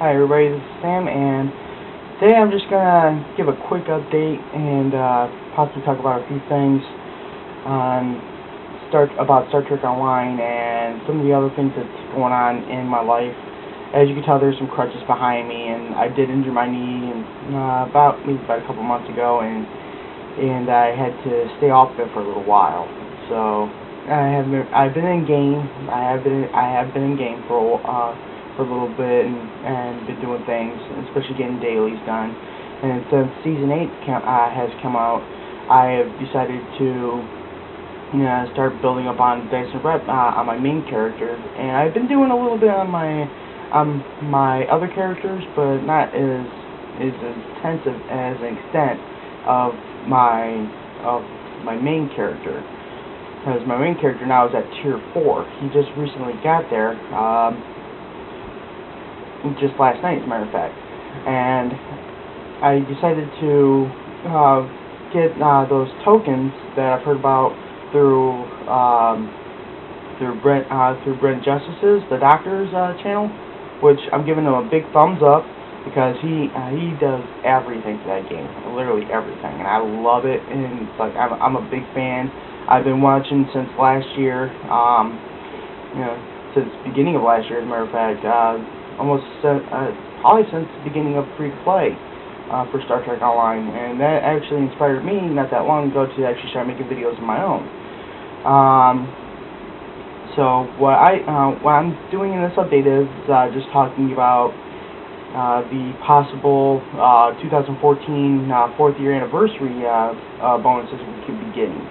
Hi everybody, this is Sam, and today I'm just gonna give a quick update and possibly talk about a few things on about Star Trek Online and some of the other things that's going on in my life. As you can tell, there's some crutches behind me, and I did injure my knee and about a couple months ago, and I had to stay off it for a little while. So I've been in game. I have been in game for a little bit and been doing things, especially getting dailies done. And since Season 8 has come out, I have decided to start building up on Dyson Rep on my main character. And I've been doing a little bit on my other characters, but not as intensive as an extent of my main character. Because my main character now is at Tier 4. He just recently got there. Just last night, as a matter of fact, and I decided to get those tokens that I've heard about through Brent Justice's, the Doctor's channel, which I'm giving him a big thumbs up because he does everything for that game, literally everything, and I love it. And it's like I'm a big fan. I've been watching since last year, since the beginning of last year, as a matter of fact. Probably since the beginning of free-to-play for Star Trek Online, and that actually inspired me not that long ago to actually start making videos of my own. So what I'm doing in this update is just talking about the possible 2014 4th year anniversary bonuses we could be getting.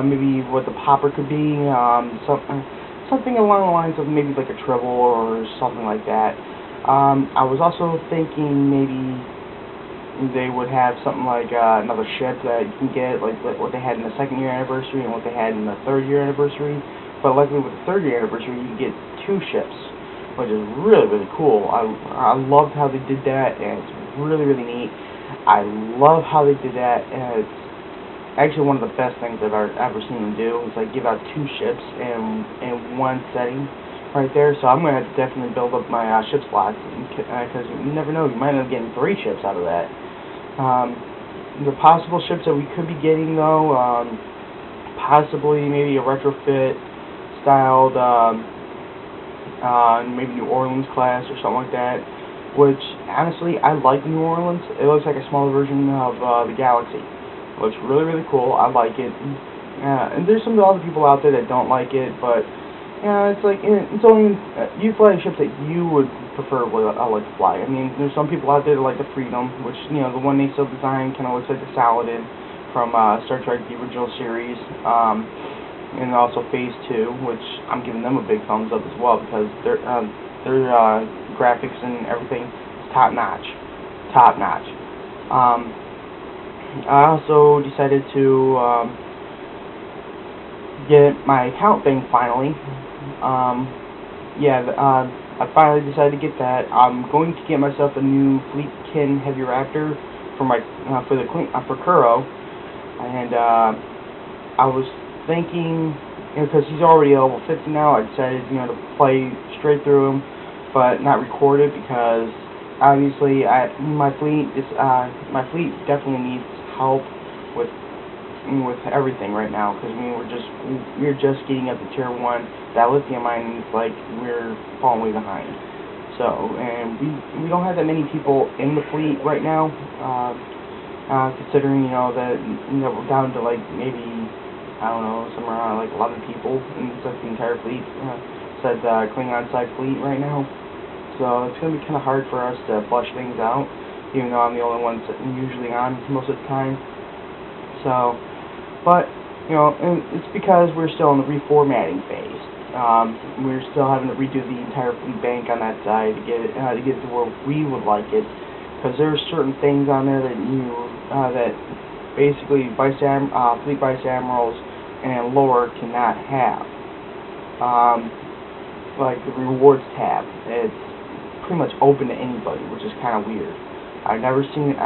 Maybe what the popper could be, something along the lines of maybe like a Tribble or something like that. I was also thinking maybe they would have something like another ship that you can get, like what they had in the 2nd year anniversary and what they had in the 3rd year anniversary. But luckily with the 3rd year anniversary, you can get 2 ships, which is really, really cool. I loved how they did that, and it's really, really neat. I love how they did that, and it's actually one of the best things I've ever seen them do. Is like give out 2 ships in one setting right there. So I'm going to have to definitely build up my ship slots, because you never know, you might end up getting 3 ships out of that. The possible ships that we could be getting, though, possibly maybe a retrofit styled maybe New Orleans class or something like that, which honestly I like New Orleans. It looks like a smaller version of the Galaxy. It looks really, really cool. I like it. And there's some other people out there that don't like it, but it's like it's only you fly ships that you would prefer. I like to fly. I mean, there's some people out there that like the Freedom, which the one they still design kind of looks like the Saladin from Star Trek the original series, and also Phase 2, which I'm giving them a big thumbs up as well because their graphics and everything is top notch, top notch. I also decided to get my account thing finally. I finally decided to get that. I'm going to get myself a new Fleetkin Heavy Raptor for Kuro, and I was thinking, because he's already level 50 now, I decided to play straight through him, but not record it because obviously my fleet definitely needs help with everything right now, because we're just getting up to Tier 1. That lithium mine is like we're falling way behind. So, and we don't have that many people in the fleet right now, considering that we're down to like maybe, I don't know, somewhere around like 11 people in the entire fleet, besides Klingon side fleet right now. So it's going to be kind of hard for us to flush things out, even though I'm the only one sitting usually on most of the time. So, but, and it's because we're still in the reformatting phase. We're still having to redo the entire fleet bank on that side to get it to where we would like it, because there are certain things on there that that basically fleet vice admirals and lower cannot have. Like the rewards tab, it's pretty much open to anybody, which is kind of weird. I've never seen it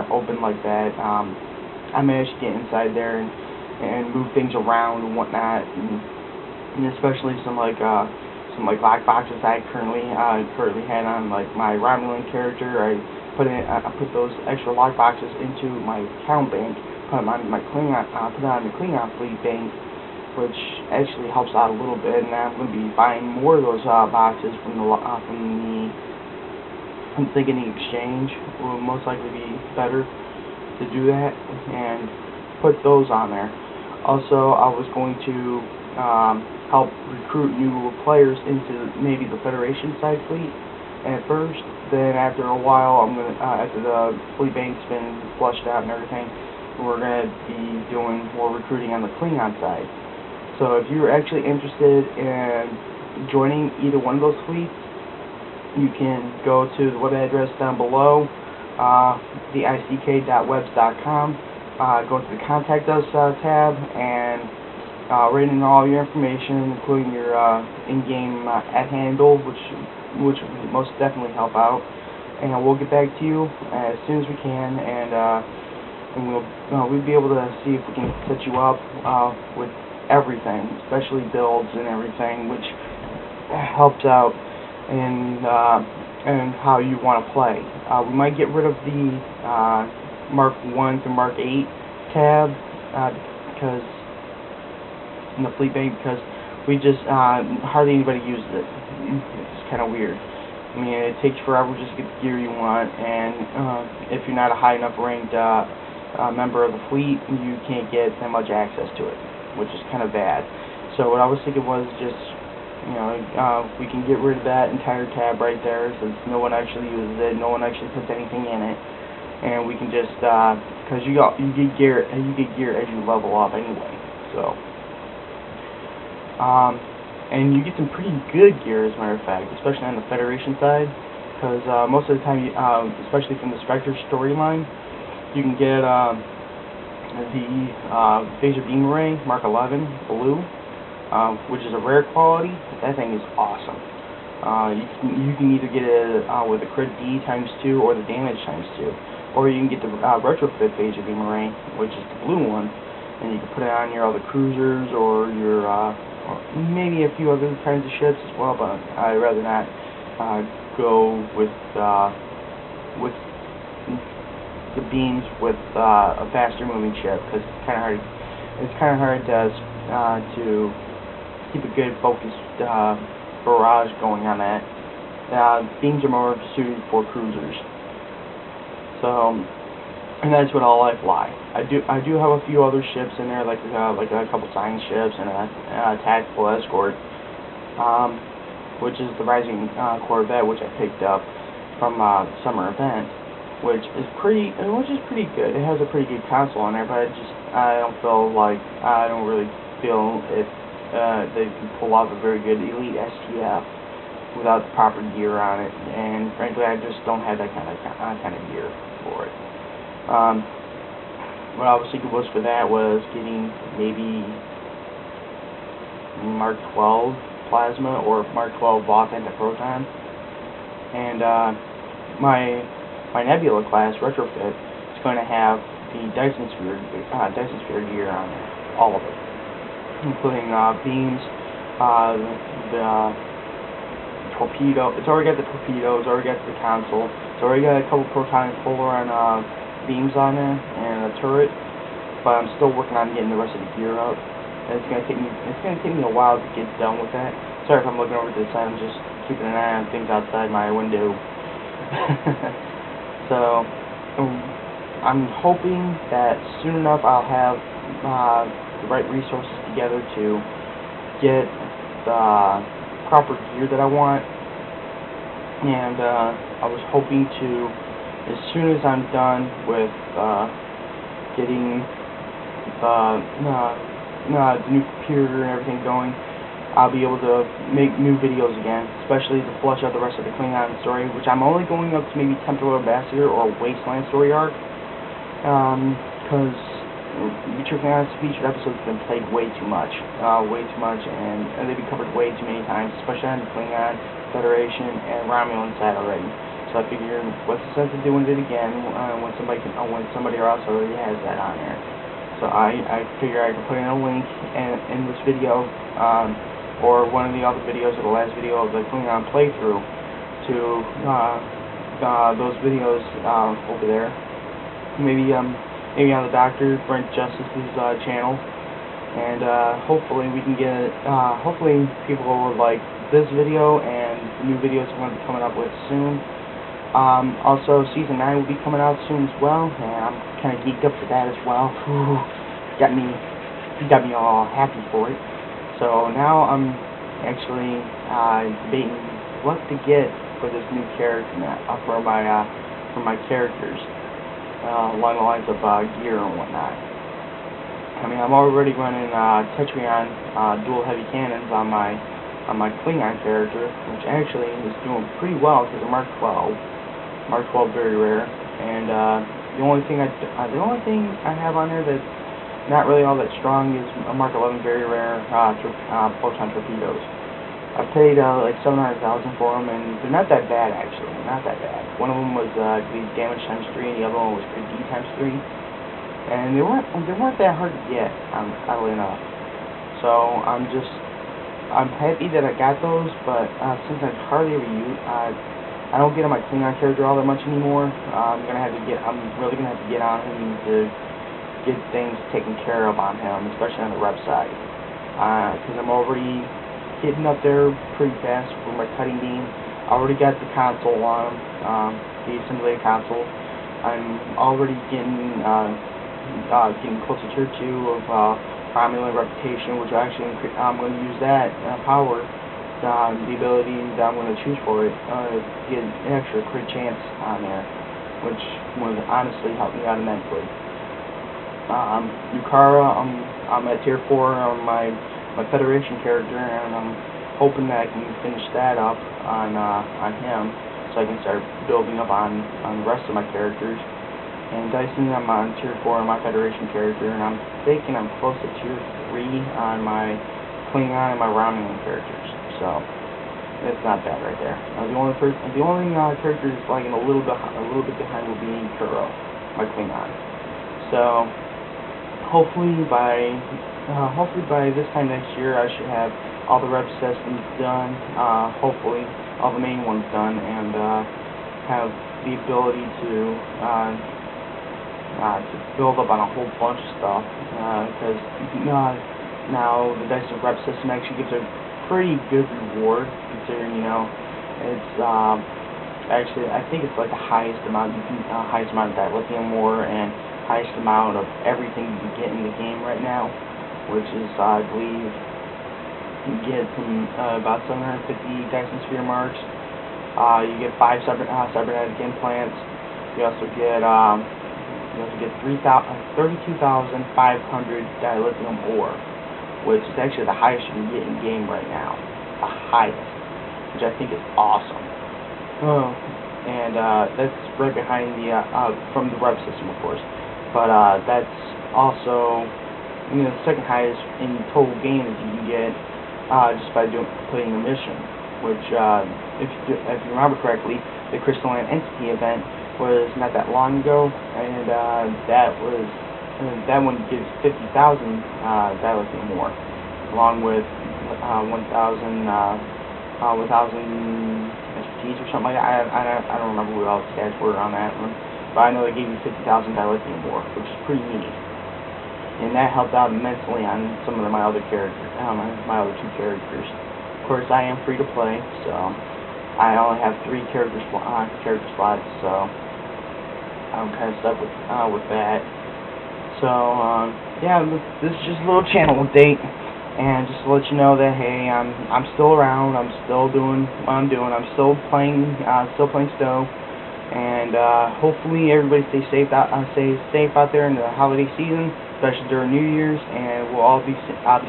open like that. I managed to get inside there and move things around and whatnot, and especially some some like lock boxes I currently had on like my Romulan character. I put those extra lock boxes into my account bank, put them on my Klingon, put it on the Klingon fleet bank, which actually helps out a little bit. And I'm going to be buying more of those boxes from the I'm thinking the exchange will most likely be better to do that and put those on there. Also, I was going to help recruit new players into maybe the Federation side fleet at first. Then after a while, after the fleet bank's been flushed out and everything, we're gonna be doing more recruiting on the Klingon side. So if you're actually interested in joining either one of those fleets, you can go to the web address down below, theick.webs.com, go to the Contact Us tab, and write in all your information, including your in-game @handle, which will most definitely help out. And we'll get back to you as soon as we can, and we'll be able to see if we can set you up with everything, especially builds and everything, which helps out and how you want to play. We might get rid of the Mark 1 to Mark 8 tab because in the fleet bank, because we just hardly anybody uses it. It's kind of weird. I mean, it takes forever just to get the gear you want, and if you're not a high enough ranked member of the fleet, you can't get that much access to it, which is kind of bad. So what I was thinking was just, we can get rid of that entire tab right there, since no one actually uses it, no one actually puts anything in it, and we can just because you get gear as you level up anyway. So and you get some pretty good gear, as a matter of fact, especially on the Federation side, because most of the time, especially from the Spectre storyline, you can get the Phaser Beam Array Mark 11 blue, which is a rare quality. That thing is awesome. You can either get it with the crit D ×2 or the damage ×2, or you can get the retrofit Phaser Beam Array, which is the blue one, and you can put it on your other cruisers or your or maybe a few other kinds of ships as well. But I'd rather not go with the beams with a faster moving ship, because it's kind of hard. It's kind of hard to keep a good focused barrage going on that. Beams are more suited for cruisers. So, and that's what all I fly. I do have a few other ships in there, like a couple science ships and a tactical escort, which is the Rising Corvette, which I picked up from summer event, which is pretty good. It has a pretty good console on there, but I don't really feel they can pull off a very good Elite STF without the proper gear on it, and frankly, I just don't have that kind of gear for it. What I was thinking was for that was getting maybe Mark 12 plasma or Mark 12 Voth anti-proton, and my Nebula class retrofit is going to have the Dyson Sphere gear on there, all of it, including beams, the torpedo. It's already got the torpedo. It's already got the console. It's already got a couple proton Polaron beams on there and a turret. But I'm still working on getting the rest of the gear up. And it's gonna take me a while to get done with that. Sorry if I'm looking over to the side. I'm just keeping an eye on things outside my window. So I'm hoping that soon enough I'll have the right resources together to get the proper gear that I want, and I was hoping to, as soon as I'm done with getting the new computer and everything going, I'll be able to make new videos again, especially to flush out the rest of the Klingon story, which I'm only going up to maybe Temporal Ambassador or Wasteland story arc, because Return to Klingons featured episodes have been played way too much, and they've been covered way too many times, especially on the Klingon, Federation, and Romulan side already. So I figured, what's the sense of doing it again when somebody else already has that on there? So I figure I can put in a link in this video or one of the other videos, or the last video of the Klingon playthrough, to those videos over there. Maybe on the Dr. Brent Justice's channel, and hopefully we can get. Hopefully people will like this video and the new videos I'm going to be coming up with soon. Also, Season 9 will be coming out soon as well, and I'm kind of geeked up for that as well. Got me all happy for it. So now I'm actually debating what to get for this new character for my characters, along the lines of gear and whatnot. I mean, I'm already running Tetrion dual heavy cannons on my Klingon character, which actually is doing pretty well because of Mark 12. Mark 12 very rare, and the only thing I have on there that's not really all that strong is a Mark 11 very rare photon torpedoes. I paid like $700,000 for them, and they're not that bad actually. Not that bad. One of them was damage times 3, and the other one was PD times 3. And they weren't that hard to get, oddly enough. So I'm happy that I got those, but since I hardly ever use, I don't get on my Klingon character all that much anymore. I'm really gonna have to get on him to get things taken care of on him, especially on the rep side, because I'm already getting up there pretty fast for my cutting beam. I already got the console on him, the assimilated console. I'm already getting close to tier 2 of Romulan reputation, which actually I'm going to use that power, the ability that I'm going to choose for it, to get an extra crit chance on there, which would honestly help me out immensely. Yukara, I'm at tier 4 on my Federation character, and I'm hoping that I can finish that up on him, so I can start building up on the rest of my characters. And Dyson, I'm on tier 4 on my Federation character, and I'm thinking I'm close to tier 3 on my Klingon and my Romulan characters. So that's not bad right there. The only character that's lagging a little bit behind will be Kuro, my Klingon. So hopefully by this time next year, I should have all the rep systems done. Hopefully all the main ones done, and have the ability to build up on a whole bunch of stuff, because now the Dyson rep system actually gives a pretty good reward, considering it's actually, I think it's like the highest amount of dilithium ore and highest amount of everything you can get in the game right now, which is I believe you get about 750 Dyson sphere marks. You get 5 cybernetic implants. You also get 32,500 dilithium ore, which is actually the highest you can get in game right now. The highest, which I think is awesome. And that's right behind the from the rev system, of course. But that's also the second highest in total game that you can get just by completing a mission. Which, if you remember correctly, the Crystalline Entity event was not that long ago, and that one gives 50,000 dilithium more, along with 1,000 SPTs or something like that. I don't remember what all the stats were on that one, but I know they gave you 50,000 dilithium more, which is pretty neat, and that helped out immensely on some of my other characters, my other 2 characters. Of course, I am free to play, so I only have 3 character slots, so I'm kind of stuck with that. So yeah, this is just a little channel update, and just to let you know that hey, I'm still around. I'm still doing what I'm doing. I'm still playing Stowe, and hopefully everybody stay safe out there in the holiday season, especially during New Year's. And I'll be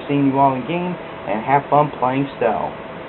seeing you all in game, and have fun playing Stowe.